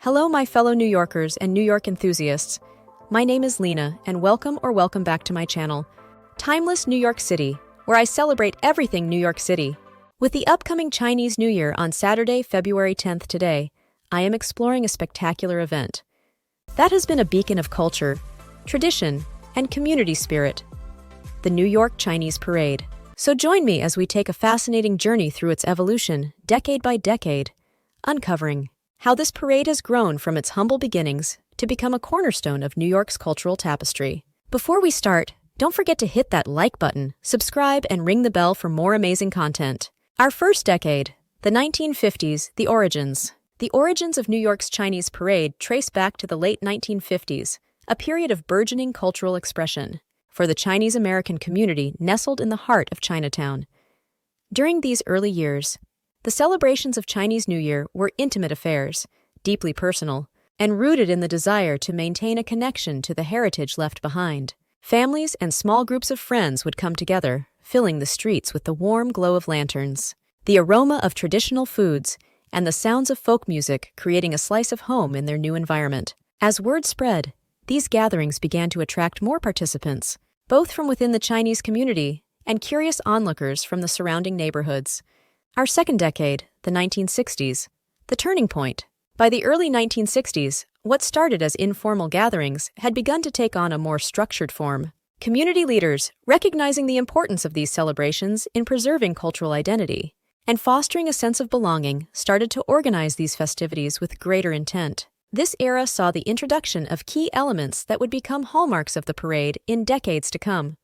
Hello, my fellow New Yorkers and New York enthusiasts. My name is Lena, and welcome back to my channel, Timeless New York City, where I celebrate everything New York City. With the upcoming Chinese New Year on Saturday, February 10th today, I am exploring a spectacular event that has been a beacon of culture, tradition, and community spirit, the New York Chinese Parade. So join me as we take a fascinating journey through its evolution, decade by decade, uncovering how this parade has grown from its humble beginnings to become a cornerstone of New York's cultural tapestry. Before we start, don't forget to hit that like button, subscribe, and ring the bell for more amazing content. Our first decade, the 1950s, the origins. The origins of New York's Chinese Parade trace back to the late 1950s, a period of burgeoning cultural expression for the Chinese American community nestled in the heart of Chinatown. During these early years, the celebrations of Chinese New Year were intimate affairs, deeply personal, and rooted in the desire to maintain a connection to the heritage left behind. Families and small groups of friends would come together, filling the streets with the warm glow of lanterns, the aroma of traditional foods, and the sounds of folk music creating a slice of home in their new environment. As word spread, these gatherings began to attract more participants, both from within the Chinese community and curious onlookers from the surrounding neighborhoods. Our second decade, the 1960s, the turning point. By the early 1960s, what started as informal gatherings had begun to take on a more structured form. Community leaders, recognizing the importance of these celebrations in preserving cultural identity and fostering a sense of belonging, started to organize these festivities with greater intent. This era saw the introduction of key elements that would become hallmarks of the parade in decades to come.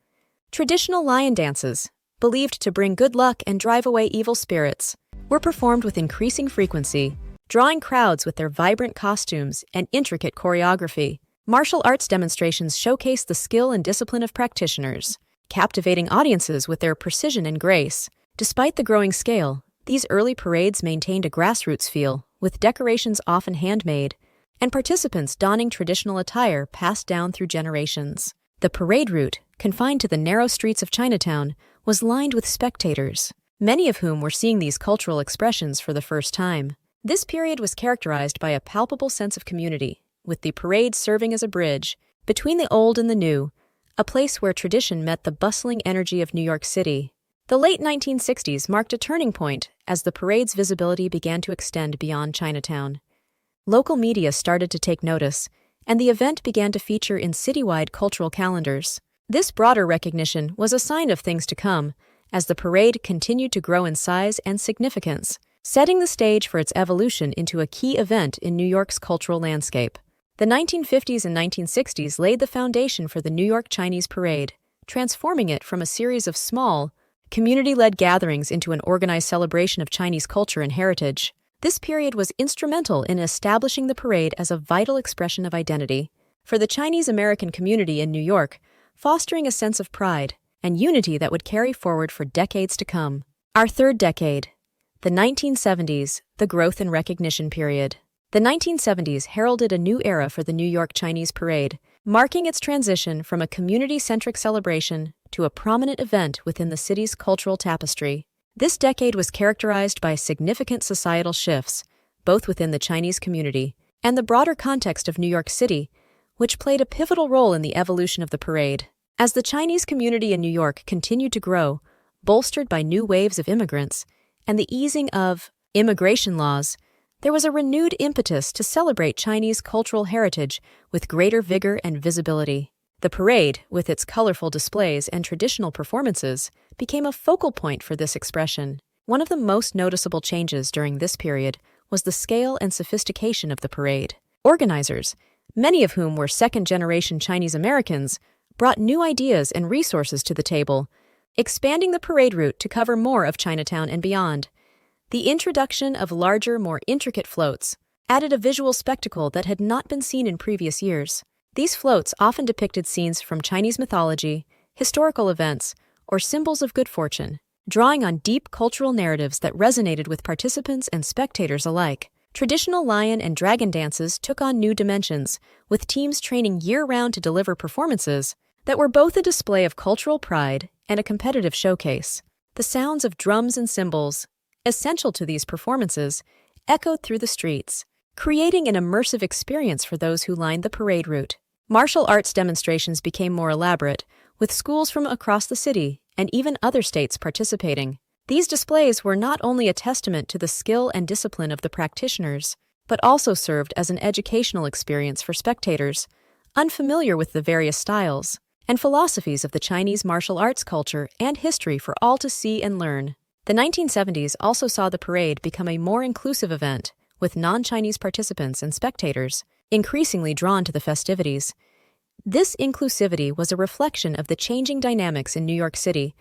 Traditional lion dances, believed to bring good luck and drive away evil spirits, were performed with increasing frequency, drawing crowds with their vibrant costumes and intricate choreography. Martial arts demonstrations showcased the skill and discipline of practitioners, captivating audiences with their precision and grace. Despite the growing scale, these early parades maintained a grassroots feel, with decorations often handmade and participants donning traditional attire passed down through generations. The parade route, confined to the narrow streets of Chinatown, was lined with spectators, many of whom were seeing these cultural expressions for the first time. This period was characterized by a palpable sense of community, with the parade serving as a bridge between the old and the new, a place where tradition met the bustling energy of New York City. The late 1960s marked a turning point as the parade's visibility began to extend beyond Chinatown. Local media started to take notice, and the event began to feature in citywide cultural calendars. This broader recognition was a sign of things to come, as the parade continued to grow in size and significance, setting the stage for its evolution into a key event in New York's cultural landscape. The 1950s and 1960s laid the foundation for the New York Chinese Parade, transforming it from a series of small, community-led gatherings into an organized celebration of Chinese culture and heritage. This period was instrumental in establishing the parade as a vital expression of identity for the Chinese American community in New York, fostering a sense of pride and unity that would carry forward for decades to come. Our third decade, the 1970s, the growth and recognition period. The 1970s heralded a new era for the New York Chinese Parade, marking its transition from a community-centric celebration to a prominent event within the city's cultural tapestry. This decade was characterized by significant societal shifts, both within the Chinese community and the broader context of New York City, which played a pivotal role in the evolution of the parade. As the Chinese community in New York continued to grow, bolstered by new waves of immigrants and the easing of immigration laws, there was a renewed impetus to celebrate Chinese cultural heritage with greater vigor and visibility. The parade, with its colorful displays and traditional performances, became a focal point for this expression. One of the most noticeable changes during this period was the scale and sophistication of the parade. Organizers, many of whom were second-generation Chinese Americans, brought new ideas and resources to the table, expanding the parade route to cover more of Chinatown and beyond. The introduction of larger, more intricate floats added a visual spectacle that had not been seen in previous years. These floats often depicted scenes from Chinese mythology, historical events, or symbols of good fortune, drawing on deep cultural narratives that resonated with participants and spectators alike. Traditional lion and dragon dances took on new dimensions, with teams training year-round to deliver performances that were both a display of cultural pride and a competitive showcase. The sounds of drums and cymbals, essential to these performances, echoed through the streets, creating an immersive experience for those who lined the parade route. Martial arts demonstrations became more elaborate, with schools from across the city and even other states participating. These displays were not only a testament to the skill and discipline of the practitioners, but also served as an educational experience for spectators, unfamiliar with the various styles and philosophies of the Chinese martial arts culture and history for all to see and learn. The 1970s also saw the parade become a more inclusive event, with non-Chinese participants and spectators increasingly drawn to the festivities. This inclusivity was a reflection of the changing dynamics in New York City,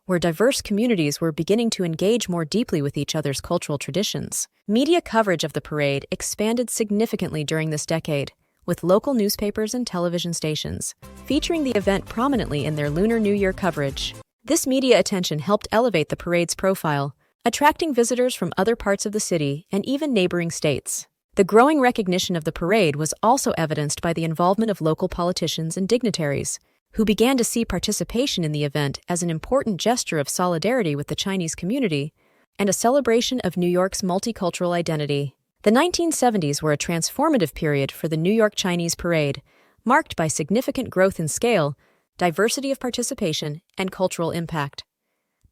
where diverse communities were beginning to engage more deeply with each other's cultural traditions. Media coverage of the parade expanded significantly during this decade, with local newspapers and television stations featuring the event prominently in their Lunar New Year coverage. This media attention helped elevate the parade's profile, attracting visitors from other parts of the city and even neighboring states. The growing recognition of the parade was also evidenced by the involvement of local politicians and dignitaries, who began to see participation in the event as an important gesture of solidarity with the Chinese community and a celebration of New York's multicultural identity. The 1970s were a transformative period for the New York Chinese Parade, marked by significant growth in scale, diversity of participation, and cultural impact.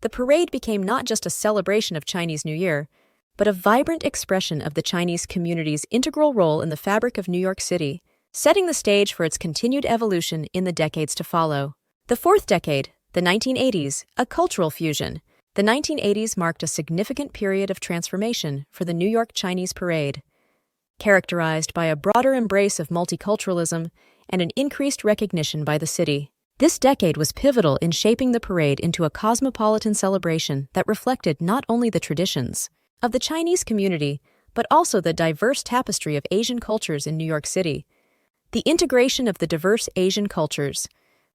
The parade became not just a celebration of Chinese New Year, but a vibrant expression of the Chinese community's integral role in the fabric of New York City, setting the stage for its continued evolution in the decades to follow. The fourth decade, the 1980s, a cultural fusion. The 1980s marked a significant period of transformation for the New York Chinese Parade, characterized by a broader embrace of multiculturalism and an increased recognition by the city. This decade was pivotal in shaping the parade into a cosmopolitan celebration that reflected not only the traditions of the Chinese community, but also the diverse tapestry of Asian cultures in New York City. The integration of the diverse Asian cultures.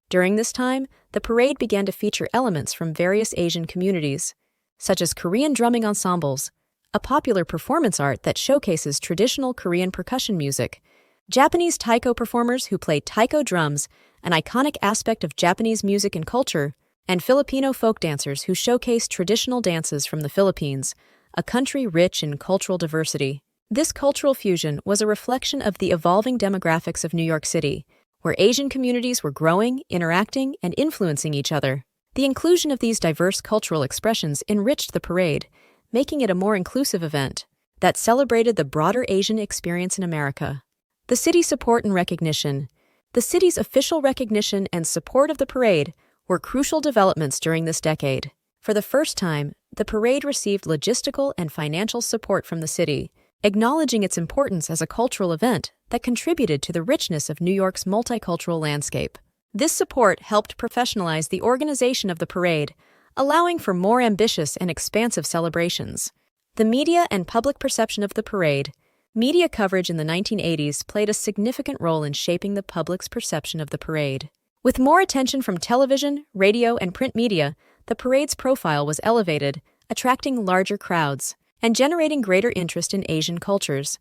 During this time, the parade began to feature elements from various Asian communities, such as Korean drumming ensembles, a popular performance art that showcases traditional Korean percussion music, Japanese taiko performers who play taiko drums, an iconic aspect of Japanese music and culture, and Filipino folk dancers who showcase traditional dances from the Philippines, a country rich in cultural diversity. This cultural fusion was a reflection of the evolving demographics of New York City, where Asian communities were growing, interacting, and influencing each other. The inclusion of these diverse cultural expressions enriched the parade, making it a more inclusive event that celebrated the broader Asian experience in America. The city's support and recognition. The city's official recognition and support of the parade were crucial developments during this decade. For the first time, the parade received logistical and financial support from the city, acknowledging its importance as a cultural event that contributed to the richness of New York's multicultural landscape. This support helped professionalize the organization of the parade, allowing for more ambitious and expansive celebrations. The media and public perception of the parade. Media coverage in the 1980s played a significant role in shaping the public's perception of the parade. With more attention from television, radio, and print media, the parade's profile was elevated, attracting larger crowds and generating greater interest in Asian cultures.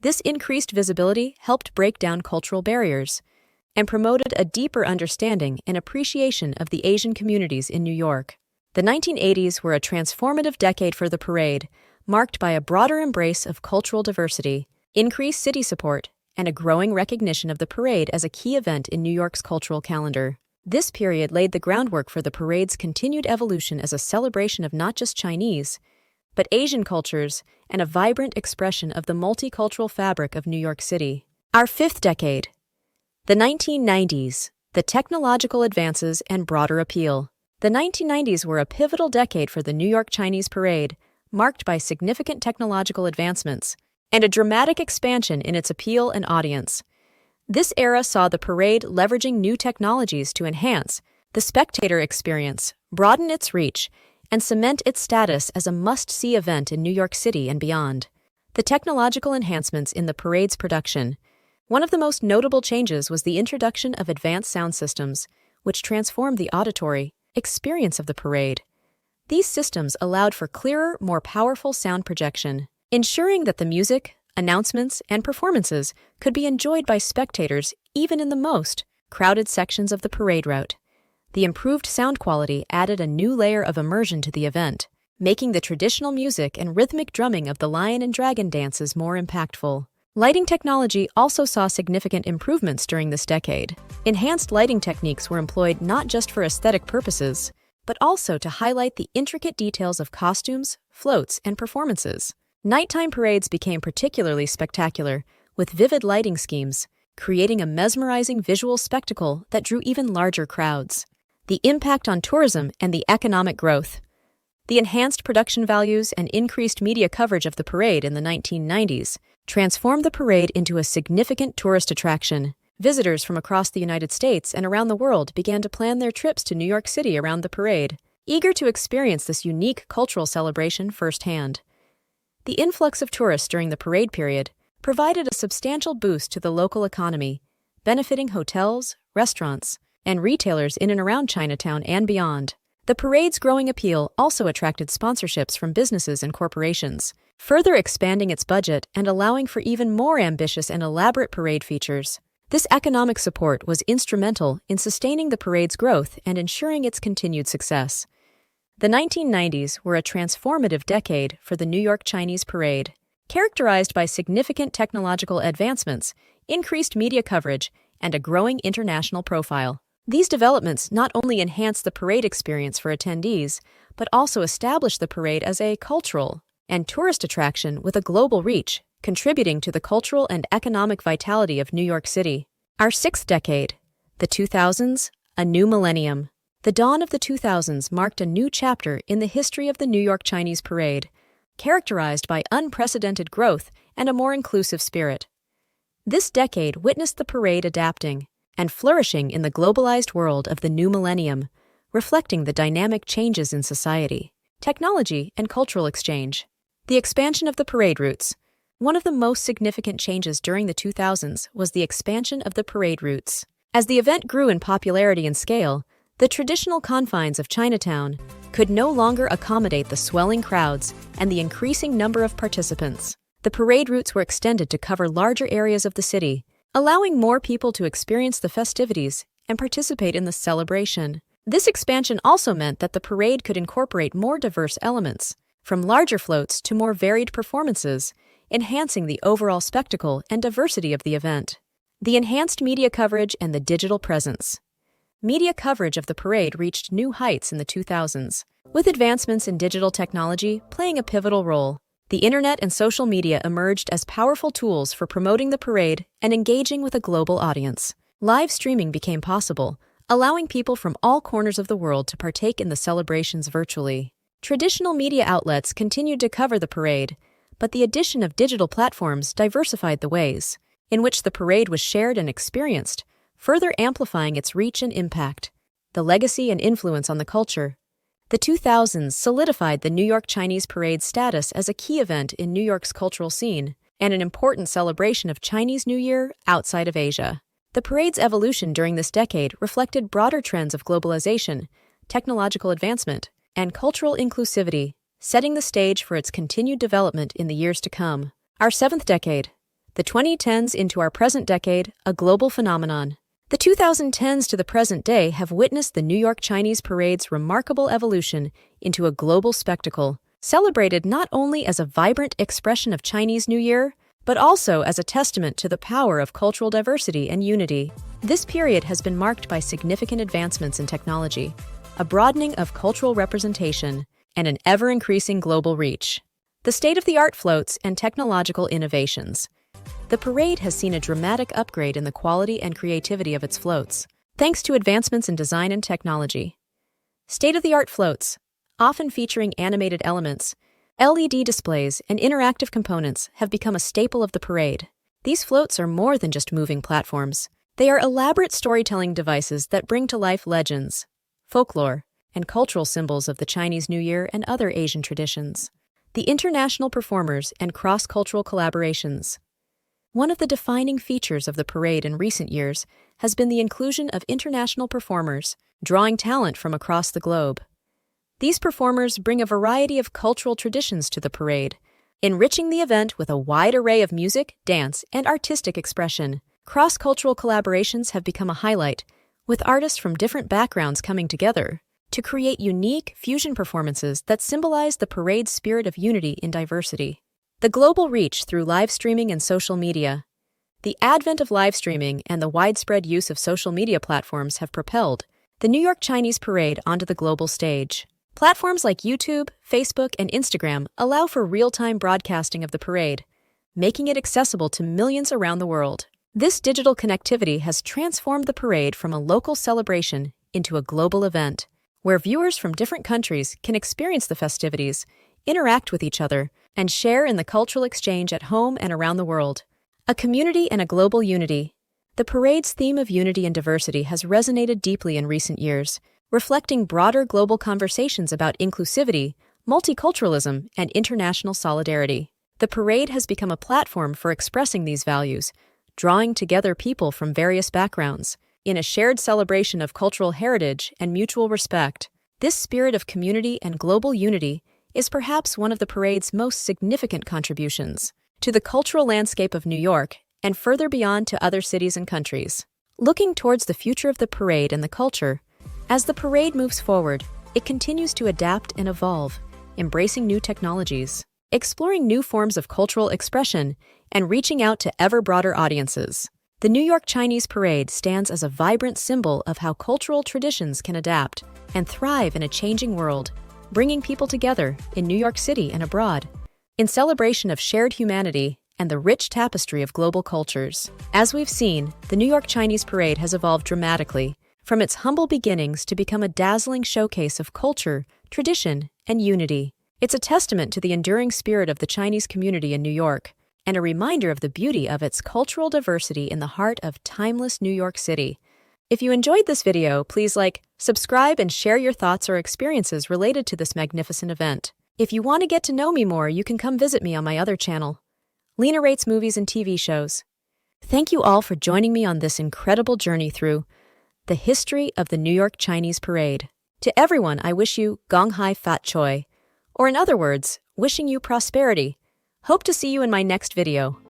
This increased visibility helped break down cultural barriers and promoted a deeper understanding and appreciation of the Asian communities in New York. The 1980s were a transformative decade for the parade, marked by a broader embrace of cultural diversity, increased city support, and a growing recognition of the parade as a key event in New York's cultural calendar. This period laid the groundwork for the parade's continued evolution as a celebration of not just Chinese, but Asian cultures and a vibrant expression of the multicultural fabric of New York City. Our fifth decade. The 1990s, the technological advances and broader appeal. The 1990s were a pivotal decade for the New York Chinese Parade, marked by significant technological advancements and a dramatic expansion in its appeal and audience. This era saw the parade leveraging new technologies to enhance the spectator experience, broaden its reach, and cement its status as a must-see event in New York City and beyond. The technological enhancements in the parade's production. One of the most notable changes was the introduction of advanced sound systems, which transformed the auditory experience of the parade. These systems allowed for clearer, more powerful sound projection, ensuring that the music, announcements, and performances could be enjoyed by spectators even in the most crowded sections of the parade route. The improved sound quality added a new layer of immersion to the event, making the traditional music and rhythmic drumming of the lion and dragon dances more impactful. Lighting technology also saw significant improvements during this decade. Enhanced lighting techniques were employed not just for aesthetic purposes, but also to highlight the intricate details of costumes, floats, and performances. Nighttime parades became particularly spectacular, with vivid lighting schemes, creating a mesmerizing visual spectacle that drew even larger crowds. The impact on tourism and the economic growth. The enhanced production values and increased media coverage of the parade in the 1990s transformed the parade into a significant tourist attraction. Visitors from across the United States and around the world began to plan their trips to New York City around the parade, eager to experience this unique cultural celebration firsthand. The influx of tourists during the parade period provided a substantial boost to the local economy, benefiting hotels, restaurants, and retailers in and around Chinatown and beyond. The parade's growing appeal also attracted sponsorships from businesses and corporations, further expanding its budget and allowing for even more ambitious and elaborate parade features. This economic support was instrumental in sustaining the parade's growth and ensuring its continued success. The 1990s were a transformative decade for the New York Chinese Parade, characterized by significant technological advancements, increased media coverage, and a growing international profile. These developments not only enhanced the parade experience for attendees, but also established the parade as a cultural and tourist attraction with a global reach, contributing to the cultural and economic vitality of New York City. Our sixth decade, the 2000s, a new millennium. The dawn of the 2000s marked a new chapter in the history of the New York Chinese Parade, characterized by unprecedented growth and a more inclusive spirit. This decade witnessed the parade adapting and flourishing in the globalized world of the new millennium, reflecting the dynamic changes in society, technology, and cultural exchange. The expansion of the parade routes. One of the most significant changes during the 2000s was the expansion of the parade routes. As the event grew in popularity and scale, the traditional confines of Chinatown could no longer accommodate the swelling crowds and the increasing number of participants. The parade routes were extended to cover larger areas of the city, allowing more people to experience the festivities and participate in the celebration. This expansion also meant that the parade could incorporate more diverse elements, from larger floats to more varied performances, enhancing the overall spectacle and diversity of the event. The enhanced media coverage and the digital presence. Media coverage of the parade reached new heights in the 2000s, with advancements in digital technology playing a pivotal role. The internet and social media emerged as powerful tools for promoting the parade and engaging with a global audience. Live streaming became possible, allowing people from all corners of the world to partake in the celebrations virtually. Traditional media outlets continued to cover the parade, but the addition of digital platforms diversified the ways in which the parade was shared and experienced, further amplifying its reach and impact. The legacy and influence on the culture. The 2000s solidified the New York Chinese Parade's status as a key event in New York's cultural scene and an important celebration of Chinese New Year outside of Asia. The parade's evolution during this decade reflected broader trends of globalization, technological advancement, and cultural inclusivity, setting the stage for its continued development in the years to come. Our seventh decade, the 2010s into our present decade, a global phenomenon. The 2010s to the present day have witnessed the New York Chinese Parade's remarkable evolution into a global spectacle, celebrated not only as a vibrant expression of Chinese New Year, but also as a testament to the power of cultural diversity and unity. This period has been marked by significant advancements in technology, a broadening of cultural representation, and an ever-increasing global reach. The state-of-the-art floats and technological innovations. The parade has seen a dramatic upgrade in the quality and creativity of its floats, thanks to advancements in design and technology. State-of-the-art floats, often featuring animated elements, LED displays, and interactive components, have become a staple of the parade. These floats are more than just moving platforms. They are elaborate storytelling devices that bring to life legends, folklore, and cultural symbols of the Chinese New Year and other Asian traditions. The international performers and cross-cultural collaborations. One of the defining features of the parade in recent years has been the inclusion of international performers, drawing talent from across the globe. These performers bring a variety of cultural traditions to the parade, enriching the event with a wide array of music, dance, and artistic expression. Cross-cultural collaborations have become a highlight, with artists from different backgrounds coming together, to create unique fusion performances that symbolize the parade's spirit of unity in diversity. The global reach through live streaming and social media. The advent of live streaming and the widespread use of social media platforms have propelled the New York Chinese Parade onto the global stage. Platforms like YouTube, Facebook, and Instagram allow for real-time broadcasting of the parade, making it accessible to millions around the world. This digital connectivity has transformed the parade from a local celebration into a global event, where viewers from different countries can experience the festivities, interact with each other, and share in the cultural exchange at home and around the world. A community and a global unity. The parade's theme of unity and diversity has resonated deeply in recent years, reflecting broader global conversations about inclusivity, multiculturalism, and international solidarity. The parade has become a platform for expressing these values, drawing together people from various backgrounds in a shared celebration of cultural heritage and mutual respect. This spirit of community and global unity is perhaps one of the parade's most significant contributions to the cultural landscape of New York and further beyond to other cities and countries. Looking towards the future of the parade and the culture, as the parade moves forward, it continues to adapt and evolve, embracing new technologies, exploring new forms of cultural expression, and reaching out to ever broader audiences. The New York Chinese Parade stands as a vibrant symbol of how cultural traditions can adapt and thrive in a changing world, bringing people together in New York City and abroad, in celebration of shared humanity and the rich tapestry of global cultures. As we've seen, the New York Chinese Parade has evolved dramatically, from its humble beginnings to become a dazzling showcase of culture, tradition, and unity. It's a testament to the enduring spirit of the Chinese community in New York, and a reminder of the beauty of its cultural diversity in the heart of timeless New York City. If you enjoyed this video, please like, subscribe, and share your thoughts or experiences related to this magnificent event. If you want to get to know me more, you can come visit me on my other channel, Lina Rates Movies and TV Shows. Thank you all for joining me on this incredible journey through the history of the New York Chinese Parade. To everyone, I wish you Gong Hai Fat Choi, or in other words, wishing you prosperity. Hope to see you in my next video.